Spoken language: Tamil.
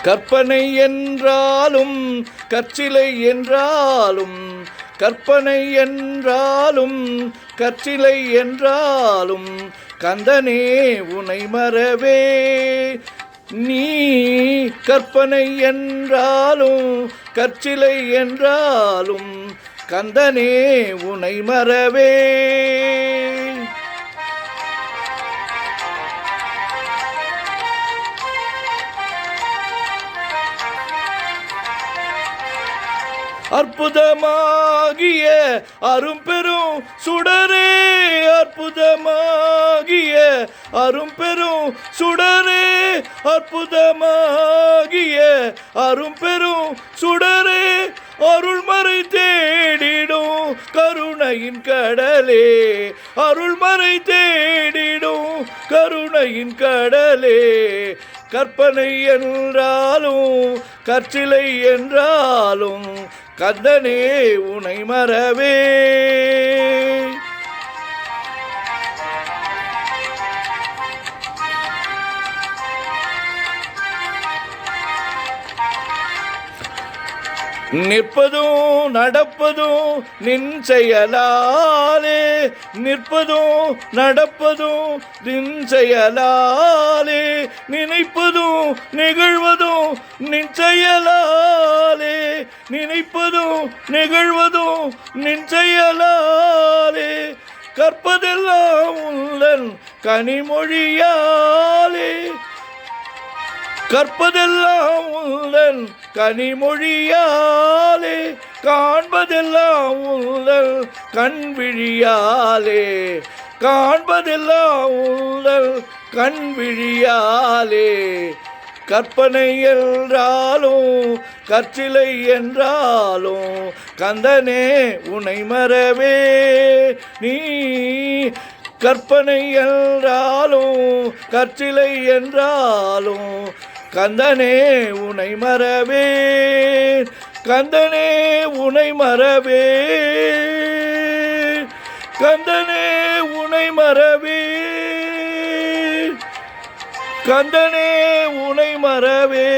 கற்பனை என்றாலும் கற்சிலை என்றாலும் கற்பனை என்றாலும் கற்சிலை என்றாலும் கந்தனே உனை மறவே நீ கற்பனை என்றாலும் கற்சிலை என்றாலும் கந்தனே உனை மறவே அற்புதமாகிய அரும்பெரும் சுடரே அற்புதமாகிய அரும்பெரும் சுடரே அற்புதமாகிய அரும்பெரும் சுடரே அருள்மறை தேடிடும் கருணையின் கடலே அருள்மறை தேடிடும் கருணையின் கடலே கற்பனை என்றாலும் கற்சிலை என்றாலும் கந்தனே உனை மறவே நிற்பதும் நடப்பதும் நின் செயலாலே நிற்பதும் நடப்பதும் நின் செயலாலே நினைப்பதும் நிகழ்வதும் நின் செயலாலே நினைப்பதும் நிகழ்வதும் நின் செயலாலே கற்பதெல்லாம் உந்தன் கனிமொழியாலே கற்பதெல்லாம் உந்தன் கனிமொழியாலே காண்பதெல்லாம் உந்தன் கண்விழியாலே காண்பதெல்லாம் உந்தன் கண்விழியாலே கற்பனை என்றாலும் கற்சிலை என்றாலும் கந்தனே உனை மறவே நீ கற்பனை என்றாலும் கற்சிலை என்றாலும் கந்தனே உனை மறவே கந்தனே உனை மறவே கந்தனே உனை மறவே கந்தனே உனை மறவே